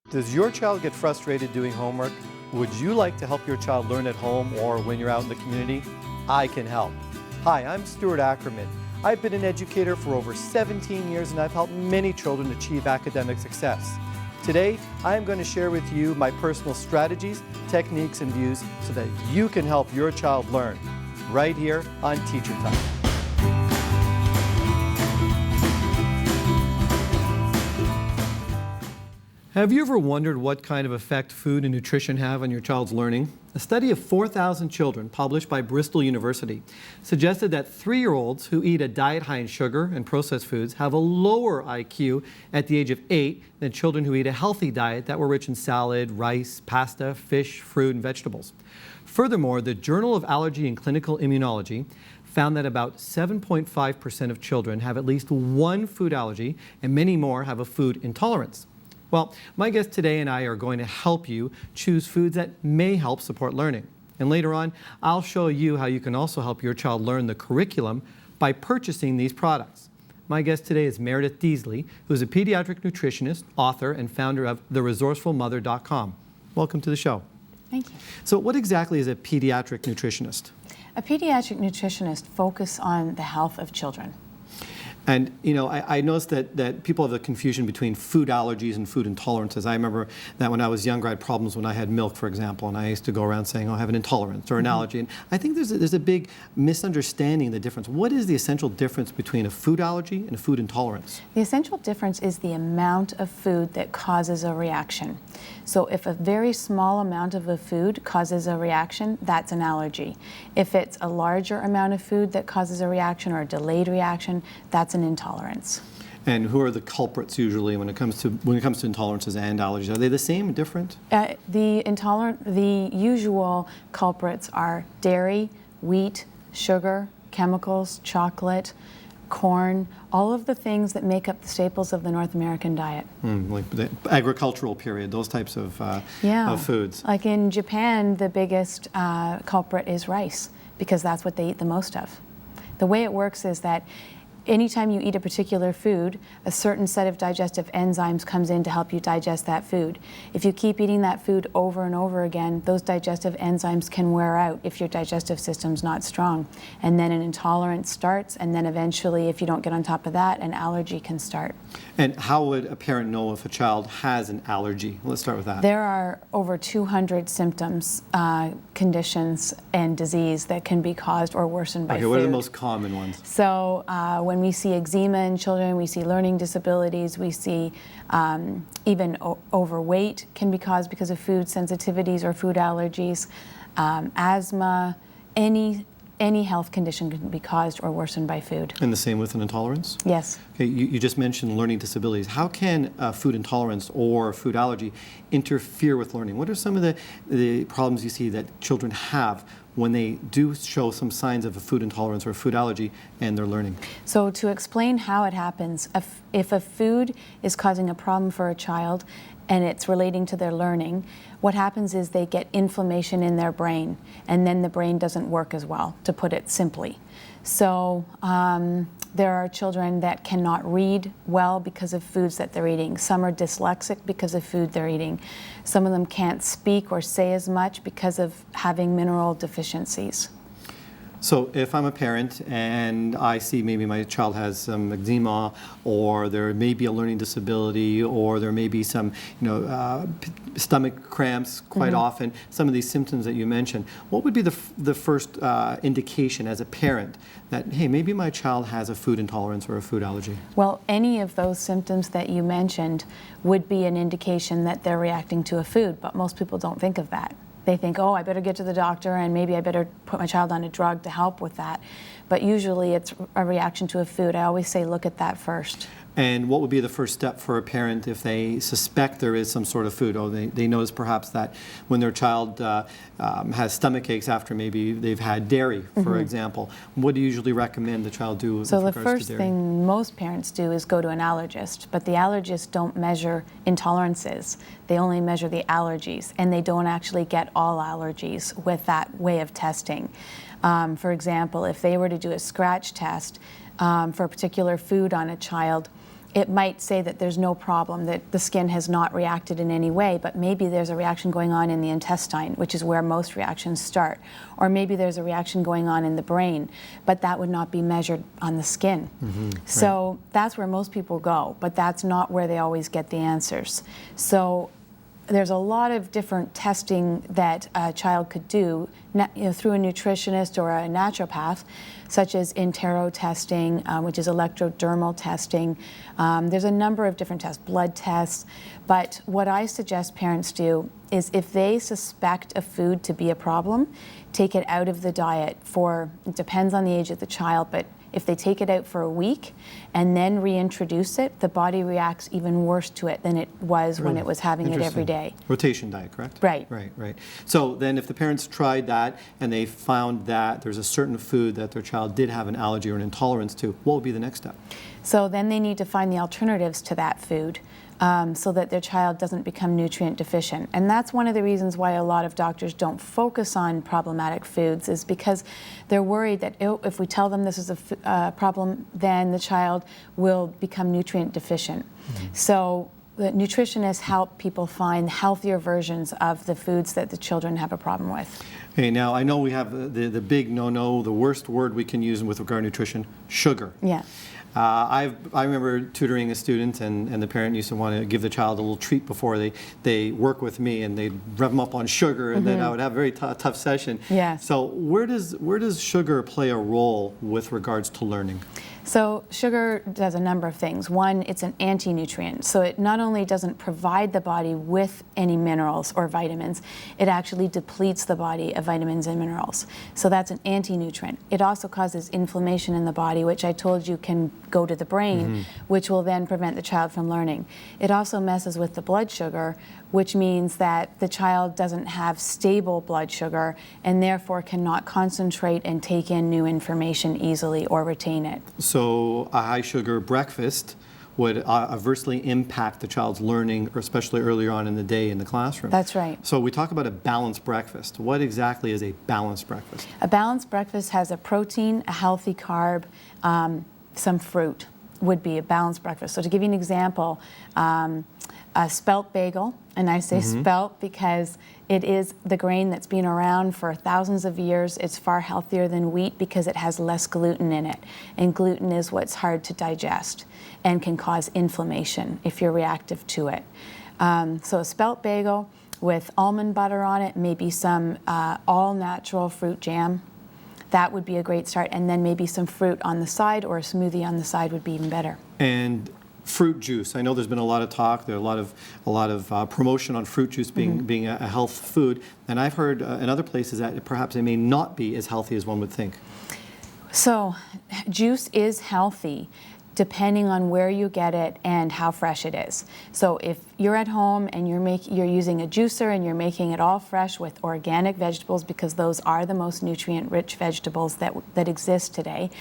Does your child get frustrated doing homework? Would you like to help your child learn at home or when you're out in the community? I can help. Hi, I'm Stuart Ackerman. I've been an educator for over 17 years and I've helped many children achieve academic success. Today, I'm going to share with you my personal strategies, techniques, and views so that you can help your child learn right here on Teacher Time. Have you ever wondered what kind of effect food and nutrition have on your child's learning? A study of 4,000 children published by Bristol University suggested that 3-year-olds who eat a diet high in sugar and processed foods have a lower IQ at the age of 8 than children who eat a healthy diet that were rich in salad, rice, pasta, fish, fruit, and vegetables. Furthermore, the Journal of Allergy and Clinical Immunology found that about 7.5% of children have at least one food allergy and many more have a food intolerance. Well, my guest today and I are going to help you choose foods that may help support learning. And later on, I'll show you how you can also help your child learn the curriculum by purchasing these products. My guest today is Meredith Deasley, who is a pediatric nutritionist, author, and founder of TheResourcefulMother.com. Welcome to the show. Thank you. So what exactly is a pediatric nutritionist? A pediatric nutritionist focuses on the health of children. And, you know, I noticed that people have a confusion between food allergies and food intolerances. I remember that when I was younger, I had problems when I had milk, for example, and I used to go around saying, oh, I have an intolerance or an allergy. And I think there's a big misunderstanding of the difference. What is the essential difference between a food allergy and a food intolerance? The essential difference is the amount of food that causes a reaction. So if a very small amount of a food causes a reaction, that's an allergy. If it's a larger amount of food that causes a reaction or a delayed reaction, that's an intolerance. And who are the culprits usually when it comes to intolerances and allergies? Are they the same or different? The usual culprits are dairy, wheat, sugar, chemicals, chocolate, corn, all of the things that make up the staples of the North American diet. Like the agricultural period, those types of foods. Like in Japan, the biggest culprit is rice because that's what they eat the most of. The way it works is that anytime you eat a particular food, a certain set of digestive enzymes comes in to help you digest that food. If you keep eating that food over and over again, those digestive enzymes can wear out if your digestive system's not strong. And then an intolerance starts, and then eventually, if you don't get on top of that, an allergy can start. And how would a parent know if a child has an allergy? Let's start with that. There are over 200 symptoms, conditions, and disease that can be caused or worsened by food. What are the most common ones? So when we see eczema in children, we see learning disabilities, we see even overweight can be caused because of food sensitivities or food allergies, asthma, any health condition can be caused or worsened by food. And the same with an intolerance? Yes. Okay, you just mentioned learning disabilities. How can food intolerance or food allergy interfere with learning? What are some of the problems you see that children have when they do show some signs of a food intolerance or a food allergy and they're learning? So to explain how it happens, if a food is causing a problem for a child and it's relating to their learning, what happens is they get inflammation in their brain, and then the brain doesn't work as well, to put it simply. So there are children that cannot read well because of foods that they're eating. Some are dyslexic because of food they're eating. Some of them can't speak or say as much because of having mineral deficiencies. So if I'm a parent and I see maybe my child has some eczema, or there may be a learning disability, or there may be some, stomach cramps quite often, some of these symptoms that you mentioned, what would be the first indication as a parent that, hey, maybe my child has a food intolerance or a food allergy? Well, any of those symptoms that you mentioned would be an indication that they're reacting to a food, but most people don't think of that. They think, oh, I better get to the doctor and maybe I better put my child on a drug to help with that. But usually it's a reaction to a food. I always say look at that first. And what would be the first step for a parent if they suspect there is some sort of food? Oh, they notice perhaps that when their child has stomach aches after maybe they've had dairy, for example. What do you usually recommend the child do with regards to dairy? So the first thing most parents do is go to an allergist, but the allergists don't measure intolerances. They only measure the allergies, and they don't actually get all allergies with that way of testing. For example, if they were to do a scratch test for a particular food on a child, it might say that there's no problem, that the skin has not reacted in any way, but maybe there's a reaction going on in the intestine, which is where most reactions start. Or maybe there's a reaction going on in the brain, but that would not be measured on the skin. So that's where most people go, but that's not where they always get the answers. So there's a lot of different testing that a child could do through a nutritionist or a naturopath, such as Intero testing, which is electrodermal testing. There's a number of different tests, blood tests. But what I suggest parents do is if they suspect a food to be a problem, take it out of the diet for, it depends on the age of the child, but if they take it out for a week and then reintroduce it, the body reacts even worse to it than it was when it was having it every day. Rotation diet, correct? Right. Right. So then if the parents tried that and they found that there's a certain food that their child did have an allergy or an intolerance to, what would be the next step? So then they need to find the alternatives to that food. So that their child doesn't become nutrient deficient. And that's one of the reasons why a lot of doctors don't focus on problematic foods, is because they're worried that if we tell them this is a problem, then the child will become nutrient deficient. So the nutritionists help people find healthier versions of the foods that the children have a problem with. Okay, now I know we have the big no-no, the worst word we can use with regard to nutrition, sugar. Yeah. I remember tutoring a student, and the parent used to want to give the child a little treat before they work with me, and they'd rev them up on sugar, and then I would have a very tough session. Yes. So where does sugar play a role with regards to learning? So sugar does a number of things. One, it's an anti-nutrient. So it not only doesn't provide the body with any minerals or vitamins, it actually depletes the body of vitamins and minerals. So that's an anti-nutrient. It also causes inflammation in the body, which I told you can go to the brain, which will then prevent the child from learning. It also messes with the blood sugar, which means that the child doesn't have stable blood sugar and therefore cannot concentrate and take in new information easily or retain it. So a high sugar breakfast would adversely impact the child's learning, or especially earlier on in the day in the classroom. That's right. So we talk about a balanced breakfast. What exactly is a balanced breakfast? A balanced breakfast has a protein, a healthy carb, some fruit would be a balanced breakfast. So to give you an example, a spelt bagel, and I say spelt because it is the grain that's been around for thousands of years. It's far healthier than wheat because it has less gluten in it. And gluten is what's hard to digest and can cause inflammation if you're reactive to it. So a spelt bagel with almond butter on it, maybe some all-natural fruit jam. That would be a great start, and then maybe some fruit on the side or a smoothie on the side would be even better. And fruit juice. I know there's been a lot of talk. There's a lot of promotion on fruit juice being a health food, and I've heard in other places that perhaps it may not be as healthy as one would think. So, juice is healthy, depending on where you get it and how fresh it is. So if you're at home and you're using a juicer and you're making it all fresh with organic vegetables, because those are the most nutrient-rich vegetables that exist today,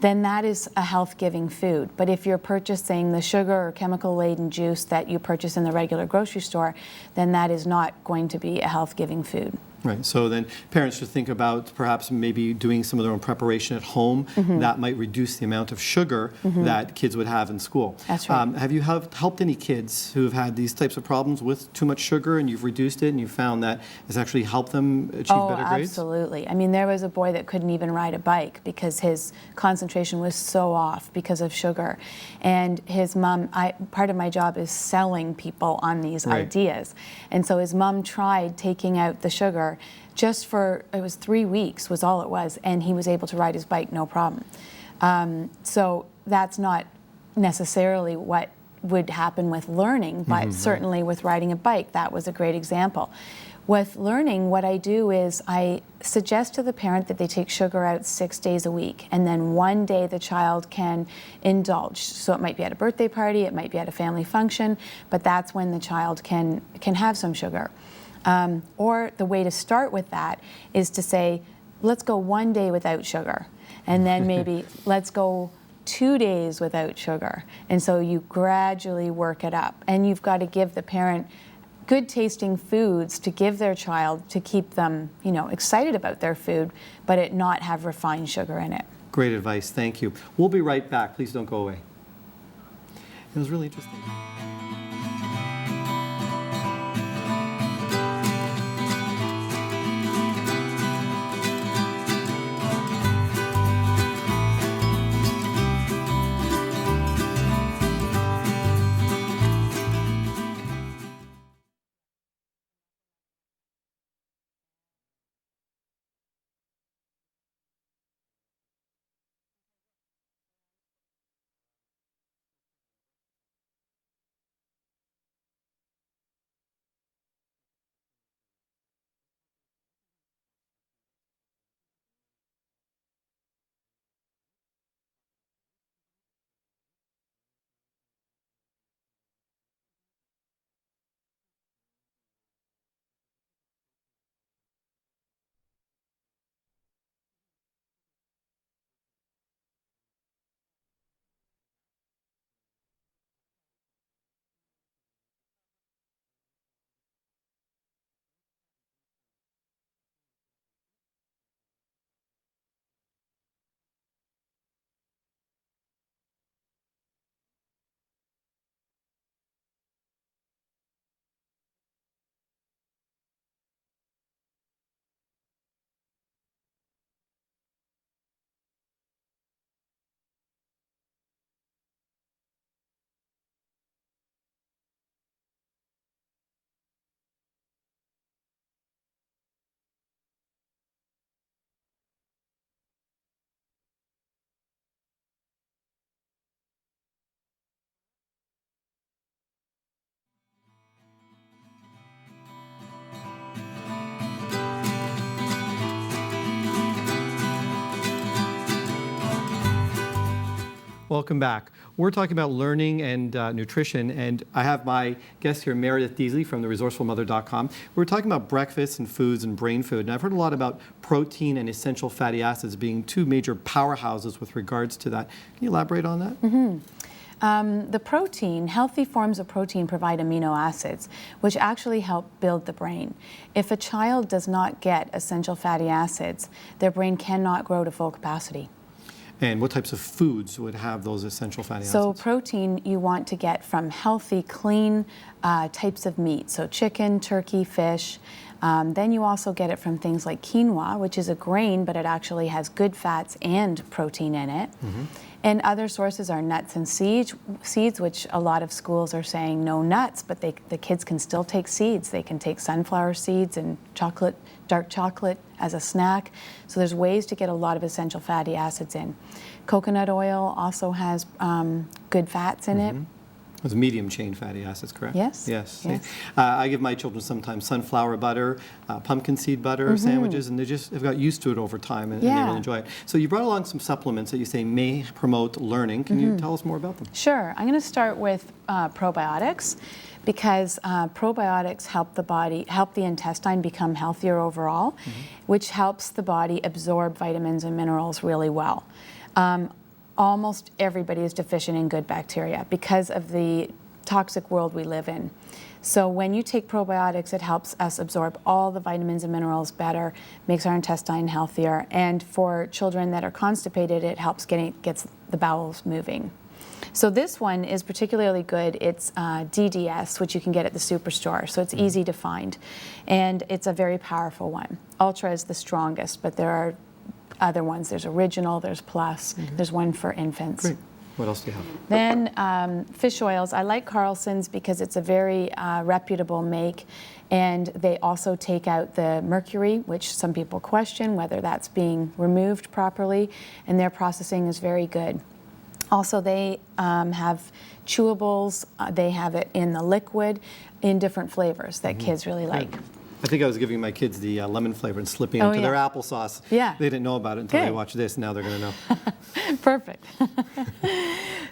then that is a health-giving food. But if you're purchasing the sugar or chemical-laden juice that you purchase in the regular grocery store, then that is not going to be a health-giving food. Right. So then parents should think about perhaps maybe doing some of their own preparation at home. That might reduce the amount of sugar that kids would have in school. That's right. Have you helped any kids who have had these types of problems with too much sugar, and you've reduced it and you found that it's actually helped them achieve better grades? Absolutely. I mean, there was a boy that couldn't even ride a bike because his concentration was so off because of sugar. And his mom, part of my job is selling people on these ideas. And so his mom tried taking out the sugar just for, it was 3 weeks was all it was, and he was able to ride his bike no problem. So that's not necessarily what would happen with learning, but certainly with riding a bike, that was a great example. With learning, what I do is I suggest to the parent that they take sugar out 6 days a week, and then one day the child can indulge. So it might be at a birthday party, it might be at a family function, but that's when the child can have some sugar. Or the way to start with that is to say, let's go 1 day without sugar, and then maybe let's go 2 days without sugar. And so you gradually work it up, and you've got to give the parent good tasting foods to give their child to keep them, excited about their food, but it not have refined sugar in it. Great advice. Thank you. We'll be right back. Please don't go away. It was really interesting. Welcome back. We're talking about learning and nutrition, and I have my guest here, Meredith Deasley from theresourcefulmother.com. We're talking about breakfast and foods and brain food, and I've heard a lot about protein and essential fatty acids being two major powerhouses with regards to that. Can you elaborate on that? The protein, healthy forms of protein provide amino acids, which actually help build the brain. If a child does not get essential fatty acids, their brain cannot grow to full capacity. And what types of foods would have those essential fatty acids? So protein you want to get from healthy, clean types of meat, so chicken, turkey, fish. Then you also get it from things like quinoa, which is a grain, but it actually has good fats and protein in it. And other sources are nuts and seeds, which a lot of schools are saying no nuts, but the kids can still take seeds. They can take sunflower seeds and chocolate, dark chocolate as a snack. So there's ways to get a lot of essential fatty acids in. Coconut oil also has good fats in it. Those medium chain fatty acids, correct? Yes. Yes. Yes. I give my children sometimes sunflower butter, pumpkin seed butter sandwiches, and they've got used to it over time, and they really enjoy it. So you brought along some supplements that you say may promote learning. Can you tell us more about them? Sure. I'm going to start with probiotics, because probiotics help the intestine become healthier overall, which helps the body absorb vitamins and minerals really well. Almost everybody is deficient in good bacteria because of the toxic world we live in. So when you take probiotics, it helps us absorb all the vitamins and minerals better, makes our intestine healthier, and for children that are constipated, it helps gets the bowels moving. So this one is particularly good. It's DDS, which you can get at the superstore, so it's easy to find. And it's a very powerful one. Ultra is the strongest, but there are other ones. There's Original, there's Plus, there's one for infants. Great. What else do you have? Then fish oils. I like Carlson's because it's a very reputable make, and they also take out the mercury, which some people question whether that's being removed properly, and their processing is very good. Also, they have chewables. They have it in the liquid in different flavors that kids really like. I think I was giving my kids the lemon flavor and slipping into their applesauce. Yeah. They didn't know about it until they watched this. Now they're going to know. Perfect.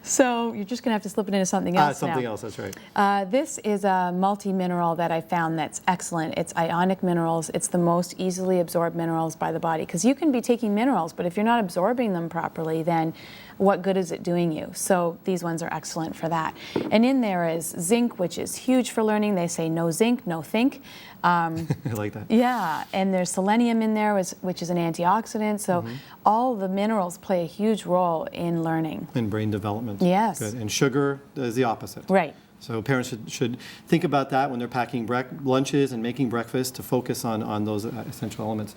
So you're just going to have to slip it into something else Something now. else, that's right. This is a multi-mineral that I found that's excellent. It's ionic minerals. It's the most easily absorbed minerals by the body, because you can be taking minerals, but if you're not absorbing them properly, then what good is it doing you? So these ones are excellent for that. And in there is zinc, which is huge for learning. They say no zinc, no think. I like that. Yeah, and there's selenium in there, which is an antioxidant. So all the minerals play a huge role in learning. And brain development. excellent. Yes. Good. And sugar is the opposite. Right. So parents should think about that when they're packing lunches and making breakfast, to focus on those essential elements.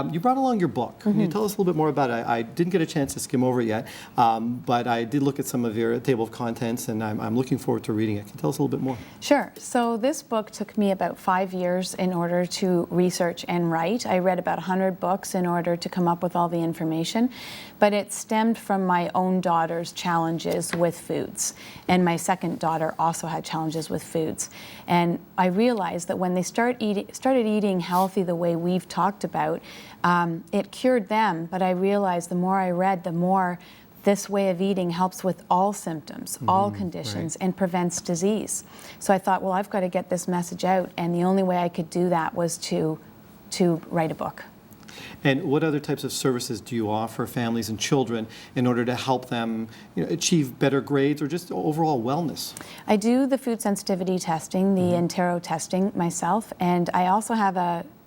You brought along your book. Can you tell us a little bit more about it? I didn't get a chance to skim over it yet, but I did look at some of your table of contents, and I'm looking forward to reading it. Can you tell us a little bit more? Sure. So this book took me about 5 years in order to research and write. I read about 100 books in order to come up with all the information, but it stemmed from my own daughter's challenges with foods. And my second daughter also had challenges with foods. And I realized that when they started eating healthy the way we've talked about, it cured them. But I realized the more I read, the more this way of eating helps with all symptoms, all conditions, and prevents disease. So I thought, well, I've got to get this message out, and the only way I could do that was to write a book. And what other types of services do you offer families and children in order to help them achieve better grades or just overall wellness? I do the food sensitivity testing, the Entero testing myself, and I also have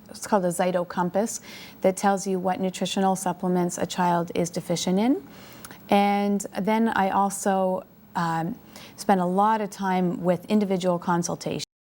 it's called a Zyto Compass that tells you what nutritional supplements a child is deficient in. And then I also spend a lot of time with individual consultations.